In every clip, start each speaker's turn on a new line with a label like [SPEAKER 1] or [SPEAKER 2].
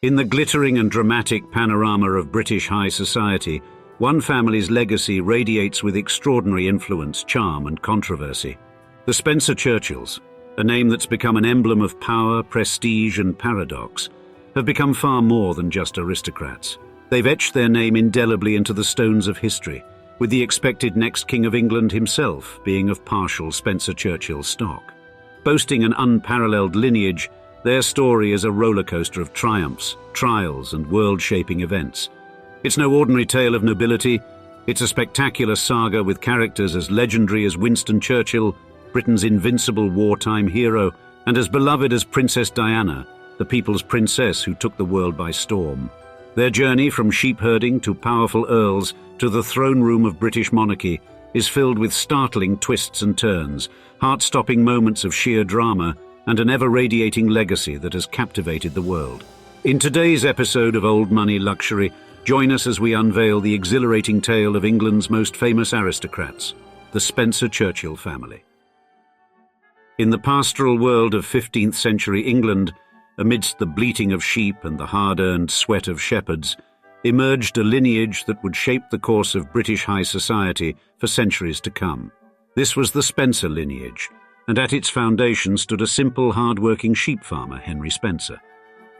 [SPEAKER 1] In the glittering and dramatic panorama of British high society, one family's legacy radiates with extraordinary influence, charm, and controversy. The Spencer-Churchills, a name that's become an emblem of power, prestige, and paradox, have become far more than just aristocrats. They've etched their name indelibly into the stones of history, with the expected next King of England himself being of partial Spencer-Churchill stock. Boasting an unparalleled lineage, their story is a rollercoaster of triumphs, trials, and world-shaping events. It's no ordinary tale of nobility. It's a spectacular saga with characters as legendary as Winston Churchill, Britain's invincible wartime hero, and as beloved as Princess Diana, the people's princess who took the world by storm. Their journey from sheep herding to powerful earls to the throne room of British monarchy is filled with startling twists and turns, heart-stopping moments of sheer drama, and an ever-radiating legacy that has captivated the world. In today's episode of Old Money Luxury, join us as we unveil the exhilarating tale of England's most famous aristocrats, the Spencer-Churchill family. In the pastoral world of 15th century England, amidst the bleating of sheep and the hard-earned sweat of shepherds, emerged a lineage that would shape the course of British high society for centuries to come. This was the Spencer lineage, and at its foundation stood a simple, hard-working sheep farmer, Henry Spencer.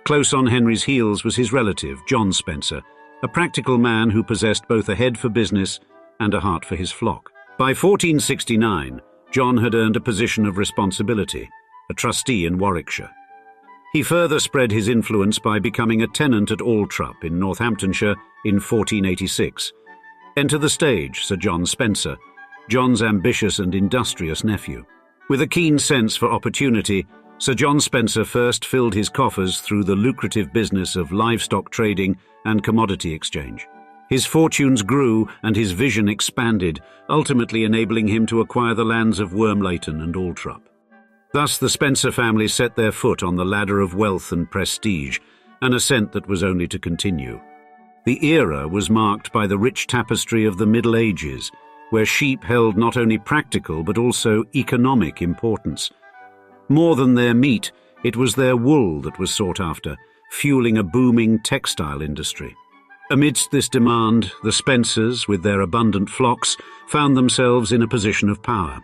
[SPEAKER 1] Close on Henry's heels was his relative, John Spencer, a practical man who possessed both a head for business and a heart for his flock. By 1469, John had earned a position of responsibility, a trustee in Warwickshire. He further spread his influence by becoming a tenant at Althrup in Northamptonshire in 1486. Enter the stage Sir John Spencer, John's ambitious and industrious nephew. With a keen sense for opportunity, Sir John Spencer first filled his coffers through the lucrative business of livestock trading and commodity exchange. His fortunes grew and his vision expanded, ultimately enabling him to acquire the lands of Wormleighton and Althrup. Thus the Spencer family set their foot on the ladder of wealth and prestige, an ascent that was only to continue. The era was marked by the rich tapestry of the Middle Ages, where sheep held not only practical but also economic importance. More than their meat, it was their wool that was sought after, fueling a booming textile industry. Amidst this demand, the Spencers, with their abundant flocks, found themselves in a position of power.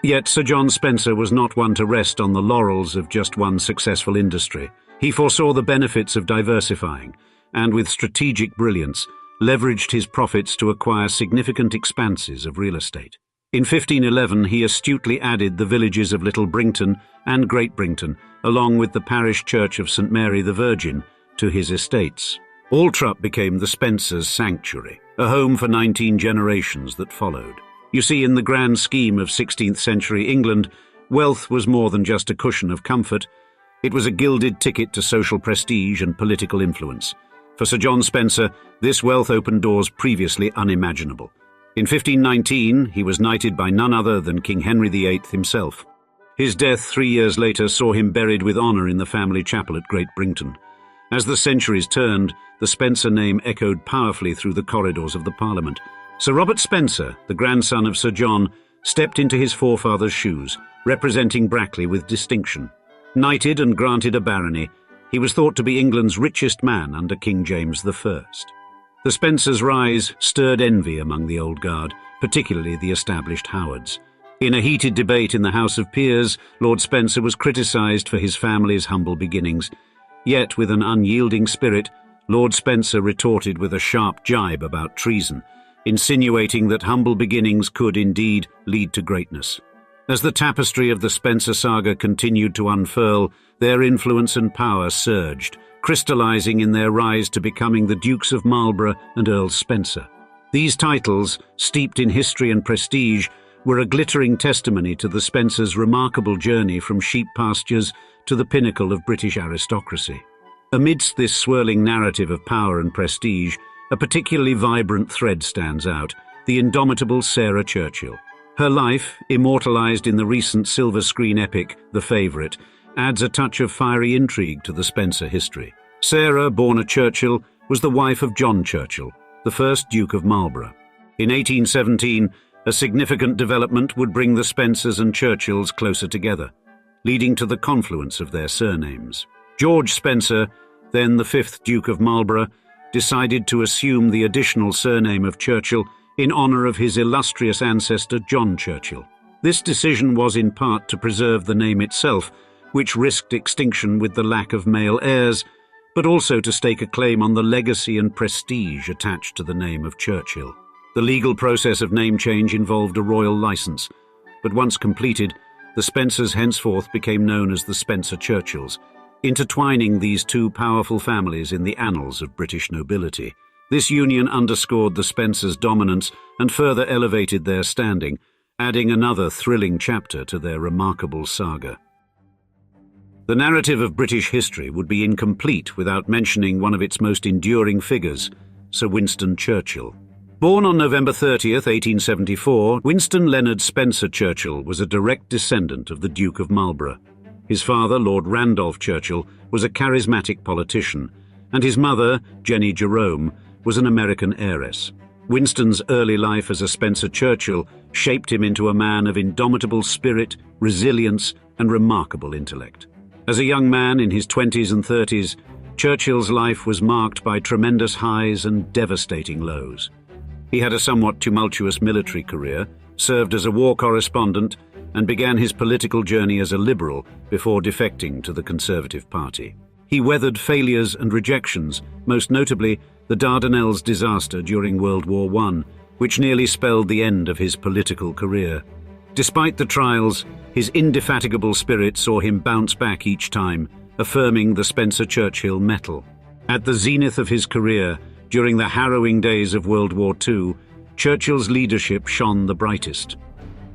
[SPEAKER 1] Yet Sir John Spencer was not one to rest on the laurels of just one successful industry. He foresaw the benefits of diversifying, and with strategic brilliance, leveraged his profits to acquire significant expanses of real estate. In 1511, he astutely added the villages of Little Brington and Great Brington, along with the parish church of St. Mary the Virgin, to his estates. Althrup became the Spencers' sanctuary, a home for 19 generations that followed. You see, in the grand scheme of 16th century England, wealth was more than just a cushion of comfort. It was a gilded ticket to social prestige and political influence. For Sir John Spencer, this wealth opened doors previously unimaginable. In 1519, he was knighted by none other than King Henry VIII himself. His death 3 years later saw him buried with honour in the family chapel at Great Brington. As the centuries turned, the Spencer name echoed powerfully through the corridors of the Parliament. Sir Robert Spencer, the grandson of Sir John, stepped into his forefather's shoes, representing Brackley with distinction. Knighted and granted a barony, he was thought to be England's richest man under King James I. The Spencers' rise stirred envy among the old guard, particularly the established Howards. In a heated debate in the House of Peers, Lord Spencer was criticised for his family's humble beginnings. Yet, with an unyielding spirit, Lord Spencer retorted with a sharp jibe about treason, insinuating that humble beginnings could indeed lead to greatness. As the tapestry of the Spencer saga continued to unfurl, their influence and power surged, crystallizing in their rise to becoming the Dukes of Marlborough and Earls Spencer. These titles, steeped in history and prestige, were a glittering testimony to the Spencers' remarkable journey from sheep pastures to the pinnacle of British aristocracy. Amidst this swirling narrative of power and prestige, a particularly vibrant thread stands out: the indomitable Sarah Churchill. Her life, immortalized in the recent silver screen epic, The Favourite, adds a touch of fiery intrigue to the Spencer history. Sarah, born a Churchill, was the wife of John Churchill, the first Duke of Marlborough. In 1817, a significant development would bring the Spencers and Churchills closer together, leading to the confluence of their surnames. George Spencer, then the 5th Duke of Marlborough, decided to assume the additional surname of Churchill in honour of his illustrious ancestor John Churchill. This decision was in part to preserve the name itself, which risked extinction with the lack of male heirs, but also to stake a claim on the legacy and prestige attached to the name of Churchill. The legal process of name change involved a royal licence, but once completed, the Spencers henceforth became known as the Spencer-Churchills, intertwining these two powerful families in the annals of British nobility. This union underscored the Spencers' dominance and further elevated their standing, adding another thrilling chapter to their remarkable saga. The narrative of British history would be incomplete without mentioning one of its most enduring figures, Sir Winston Churchill. Born on November 30th, 1874, Winston Leonard Spencer-Churchill was a direct descendant of the Duke of Marlborough. His father, Lord Randolph Churchill, was a charismatic politician, and his mother, Jenny Jerome, was an American heiress. Winston's early life as a Spencer-Churchill shaped him into a man of indomitable spirit, resilience, and remarkable intellect. As a young man in his 20s and 30s, Churchill's life was marked by tremendous highs and devastating lows. He had a somewhat tumultuous military career, served as a war correspondent, and began his political journey as a liberal before defecting to the Conservative Party. He weathered failures and rejections, most notably the Dardanelles disaster during World War I, which nearly spelled the end of his political career. Despite the trials, his indefatigable spirit saw him bounce back each time, affirming the Spencer-Churchill mettle. At the zenith of his career, during the harrowing days of World War II, Churchill's leadership shone the brightest.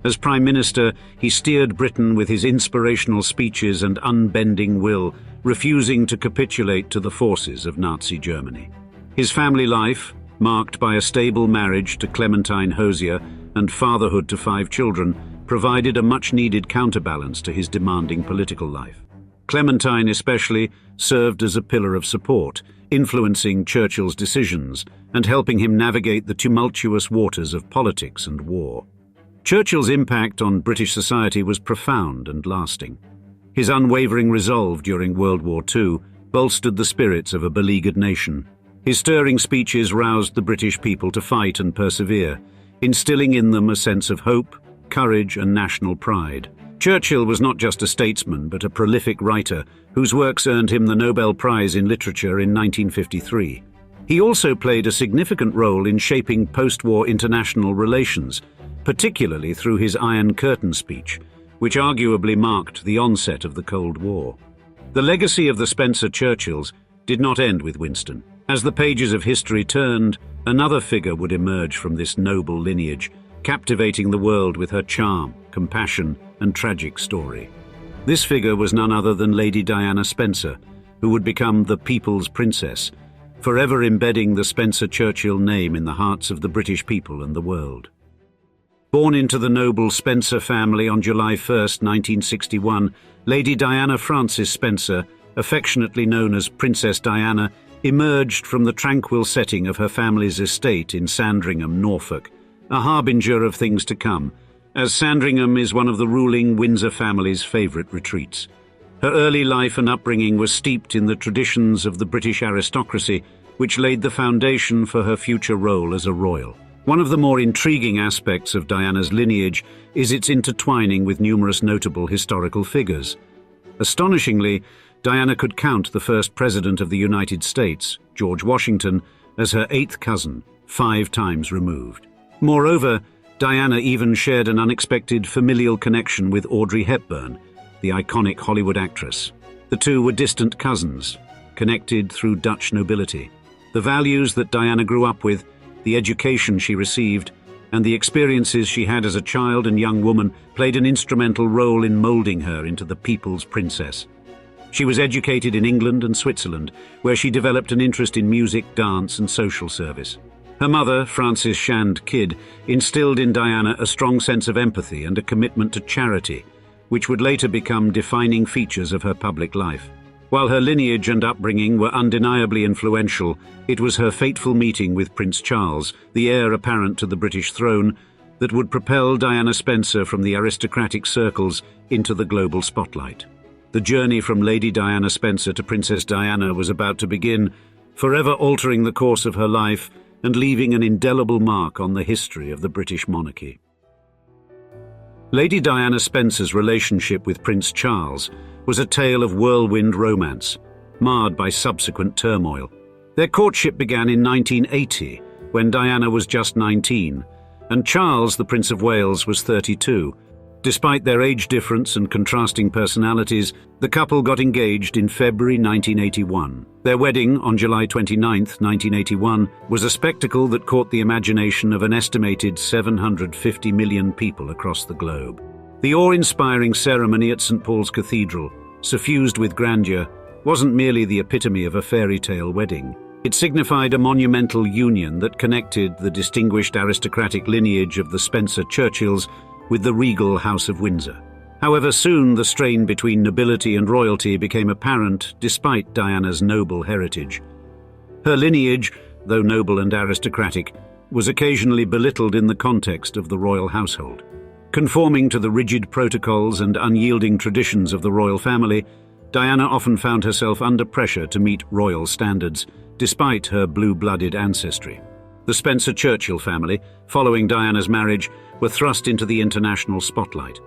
[SPEAKER 1] As Prime Minister, he steered Britain with his inspirational speeches and unbending will, refusing to capitulate to the forces of Nazi Germany. His family life, marked by a stable marriage to Clementine Hosier and fatherhood to 5 children, provided a much-needed counterbalance to his demanding political life. Clementine especially served as a pillar of support, influencing Churchill's decisions and helping him navigate the tumultuous waters of politics and war. Churchill's impact on British society was profound and lasting. His unwavering resolve during World War II bolstered the spirits of a beleaguered nation. His stirring speeches roused the British people to fight and persevere, instilling in them a sense of hope, courage, and national pride. Churchill was not just a statesman, but a prolific writer whose works earned him the Nobel Prize in Literature in 1953. He also played a significant role in shaping post-war international relations, particularly through his Iron Curtain speech, which arguably marked the onset of the Cold War. The legacy of the Spencer-Churchills did not end with Winston. As the pages of history turned, another figure would emerge from this noble lineage, captivating the world with her charm, compassion, and tragic story. This figure was none other than Lady Diana Spencer, who would become the People's Princess, forever embedding the Spencer-Churchill name in the hearts of the British people and the world. Born into the noble Spencer family on July 1, 1961, Lady Diana Frances Spencer, affectionately known as Princess Diana, emerged from the tranquil setting of her family's estate in Sandringham, Norfolk, a harbinger of things to come, as Sandringham is one of the ruling Windsor family's favourite retreats. Her early life and upbringing was steeped in the traditions of the British aristocracy, which laid the foundation for her future role as a royal. One of the more intriguing aspects of Diana's lineage is its intertwining with numerous notable historical figures. Astonishingly, Diana could count the first President of the United States, George Washington, as her 8th cousin, 5 times removed. Moreover, Diana even shared an unexpected familial connection with Audrey Hepburn, the iconic Hollywood actress. The two were distant cousins, connected through Dutch nobility. The values that Diana grew up with, the education she received, and the experiences she had as a child and young woman played an instrumental role in moulding her into the People's Princess. She was educated in England and Switzerland, where she developed an interest in music, dance, and social service. Her mother, Frances Shand Kidd, instilled in Diana a strong sense of empathy and a commitment to charity, which would later become defining features of her public life. While her lineage and upbringing were undeniably influential, it was her fateful meeting with Prince Charles, the heir apparent to the British throne, that would propel Diana Spencer from the aristocratic circles into the global spotlight. The journey from Lady Diana Spencer to Princess Diana was about to begin, forever altering the course of her life and leaving an indelible mark on the history of the British monarchy. Lady Diana Spencer's relationship with Prince Charles was a tale of whirlwind romance, marred by subsequent turmoil. Their courtship began in 1980, when Diana was just 19, and Charles, the Prince of Wales, was 32. Despite their age difference and contrasting personalities, the couple got engaged in February 1981. Their wedding, on July 29, 1981, was a spectacle that caught the imagination of an estimated 750 million people across the globe. The awe-inspiring ceremony at St. Paul's Cathedral, suffused with grandeur, wasn't merely the epitome of a fairy tale wedding. It signified a monumental union that connected the distinguished aristocratic lineage of the Spencer-Churchills with the regal House of Windsor. However, soon the strain between nobility and royalty became apparent despite Diana's noble heritage. Her lineage, though noble and aristocratic, was occasionally belittled in the context of the royal household. Conforming to the rigid protocols and unyielding traditions of the royal family, Diana often found herself under pressure to meet royal standards, despite her blue-blooded ancestry. The Spencer-Churchill family, following Diana's marriage, were thrust into the international spotlight,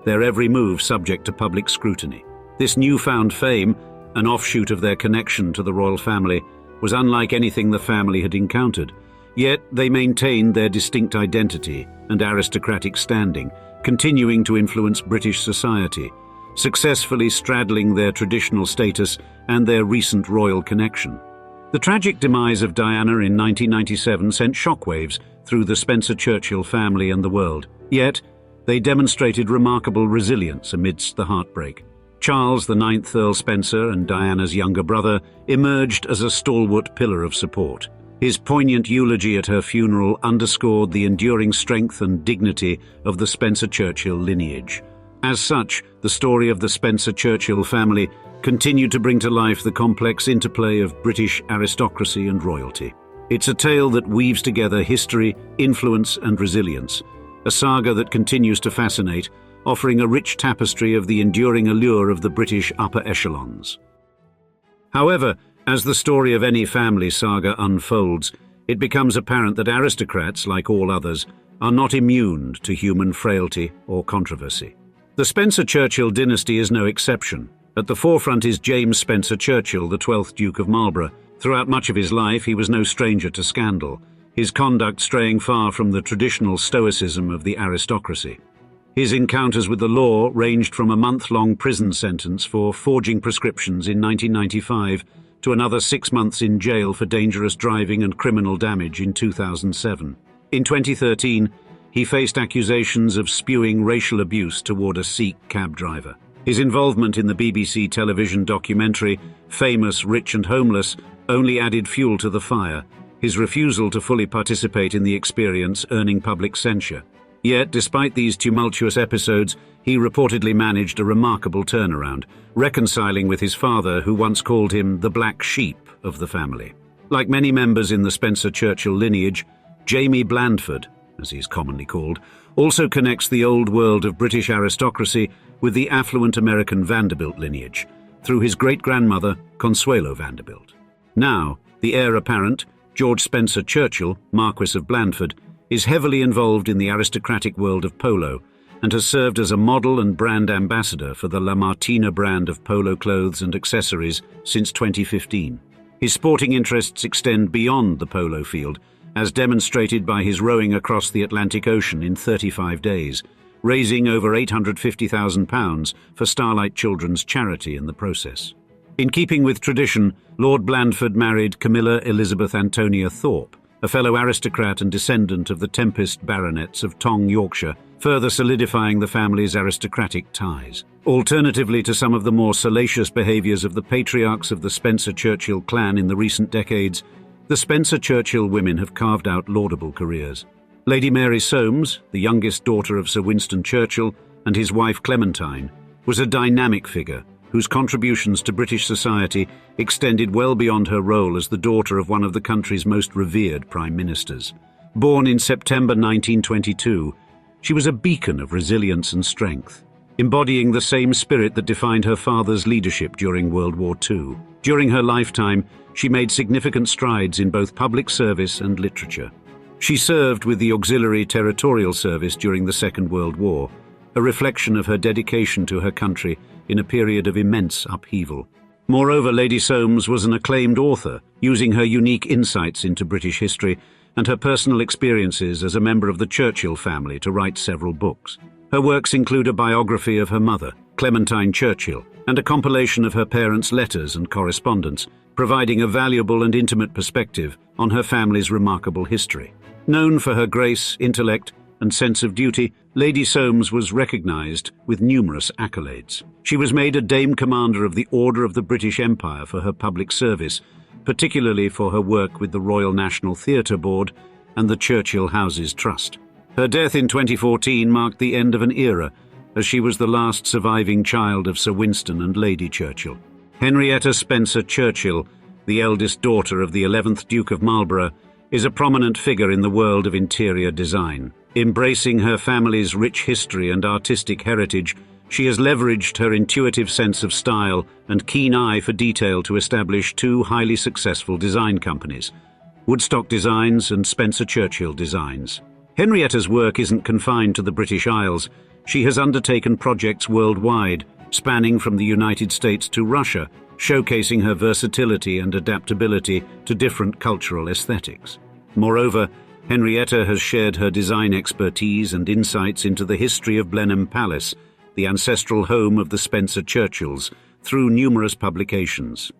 [SPEAKER 1] their every move subject to public scrutiny. This newfound fame, an offshoot of their connection to the royal family, was unlike anything the family had encountered. Yet they maintained their distinct identity and aristocratic standing, continuing to influence British society, successfully straddling their traditional status and their recent royal connection. The tragic demise of Diana in 1997 sent shockwaves through the Spencer-Churchill family and the world. Yet, they demonstrated remarkable resilience amidst the heartbreak. Charles, the 9th Earl Spencer and Diana's younger brother, emerged as a stalwart pillar of support. His poignant eulogy at her funeral underscored the enduring strength and dignity of the Spencer-Churchill lineage. As such, the story of the Spencer-Churchill family continued to bring to life the complex interplay of British aristocracy and royalty. It's a tale that weaves together history, influence, and resilience, a saga that continues to fascinate, offering a rich tapestry of the enduring allure of the British upper echelons. However, as the story of any family saga unfolds, it becomes apparent that aristocrats, like all others, are not immune to human frailty or controversy. The Spencer-Churchill dynasty is no exception. At the forefront is James Spencer-Churchill, the 12th Duke of Marlborough. Throughout much of his life, he was no stranger to scandal, his conduct straying far from the traditional stoicism of the aristocracy. His encounters with the law ranged from a month-long prison sentence for forging prescriptions in 1995 to another 6 months in jail for dangerous driving and criminal damage in 2007. In 2013, he faced accusations of spewing racial abuse toward a Sikh cab driver. His involvement in the BBC television documentary, Famous, Rich and Homeless, only added fuel to the fire, his refusal to fully participate in the experience earning public censure. Yet, despite these tumultuous episodes, he reportedly managed a remarkable turnaround, reconciling with his father, who once called him the black sheep of the family. Like many members in the Spencer-Churchill lineage, Jamie Blandford, as he's commonly called, also connects the old world of British aristocracy with the affluent American Vanderbilt lineage, through his great-grandmother, Consuelo Vanderbilt. Now, the heir apparent, George Spencer-Churchill, Marquis of Blandford, is heavily involved in the aristocratic world of polo and has served as a model and brand ambassador for the La Martina brand of polo clothes and accessories since 2015. His sporting interests extend beyond the polo field, as demonstrated by his rowing across the Atlantic Ocean in 35 days, raising over £850,000 for Starlight Children's Charity in the process. In keeping with tradition, Lord Blandford married Camilla Elizabeth Antonia Thorpe, a fellow aristocrat and descendant of the Tempest baronets of Tong, Yorkshire, further solidifying the family's aristocratic ties. Alternatively to some of the more salacious behaviours of the patriarchs of the Spencer-Churchill clan in the recent decades, the Spencer-Churchill women have carved out laudable careers. Lady Mary Soames, the youngest daughter of Sir Winston Churchill, and his wife Clementine, was a dynamic figure whose contributions to British society extended well beyond her role as the daughter of one of the country's most revered prime ministers. Born in September 1922, she was a beacon of resilience and strength. embodying the same spirit that defined her father's leadership during World War II. During her lifetime, she made significant strides in both public service and literature. She served with the Auxiliary Territorial Service during the Second World War, a reflection of her dedication to her country in a period of immense upheaval. Moreover, Lady Soames was an acclaimed author, using her unique insights into British history and her personal experiences as a member of the Churchill family to write several books. Her works include a biography of her mother, Clementine Churchill, and a compilation of her parents' letters and correspondence, providing a valuable and intimate perspective on her family's remarkable history. Known for her grace, intellect, and sense of duty, Lady Soames was recognised with numerous accolades. She was made a Dame Commander of the Order of the British Empire for her public service, particularly for her work with the Royal National Theatre Board and the Churchill Houses Trust. Her death in 2014 marked the end of an era, as she was the last surviving child of Sir Winston and Lady Churchill. Henrietta Spencer-Churchill, the eldest daughter of the 11th Duke of Marlborough, is a prominent figure in the world of interior design. Embracing her family's rich history and artistic heritage, she has leveraged her intuitive sense of style and keen eye for detail to establish two highly successful design companies, Woodstock Designs and Spencer-Churchill Designs. Henrietta's work isn't confined to the British Isles. She has undertaken projects worldwide, spanning from the United States to Russia, showcasing her versatility and adaptability to different cultural aesthetics. Moreover, Henrietta has shared her design expertise and insights into the history of Blenheim Palace, the ancestral home of the Spencer-Churchills, through numerous publications.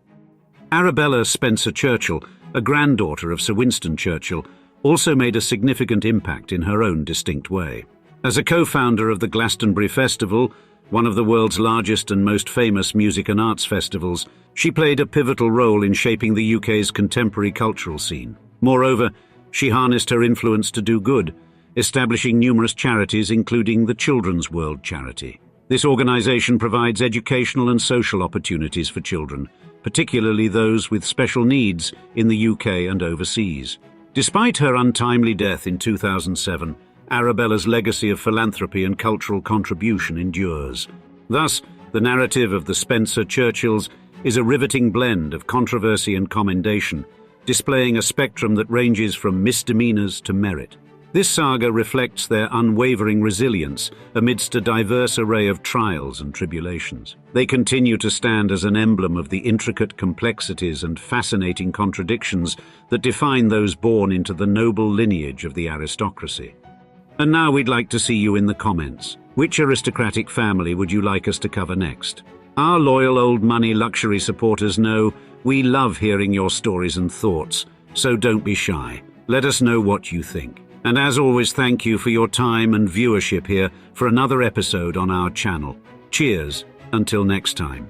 [SPEAKER 1] Arabella Spencer-Churchill, a granddaughter of Sir Winston Churchill, also made a significant impact in her own distinct way. As a co-founder of the Glastonbury Festival, one of the world's largest and most famous music and arts festivals, she played a pivotal role in shaping the UK's contemporary cultural scene. Moreover, she harnessed her influence to do good, establishing numerous charities including the Children's World Charity. This organisation provides educational and social opportunities for children, particularly those with special needs in the UK and overseas. Despite her untimely death in 2007, Arabella's legacy of philanthropy and cultural contribution endures. Thus, the narrative of the Spencer-Churchills is a riveting blend of controversy and commendation, displaying a spectrum that ranges from misdemeanors to merit. This saga reflects their unwavering resilience amidst a diverse array of trials and tribulations. They continue to stand as an emblem of the intricate complexities and fascinating contradictions that define those born into the noble lineage of the aristocracy. And now we'd like to see you in the comments. Which aristocratic family would you like us to cover next? Our loyal old money luxury supporters know we love hearing your stories and thoughts, so don't be shy. Let us know what you think. And as always, thank you for your time and viewership here for another episode on our channel. Cheers, until next time.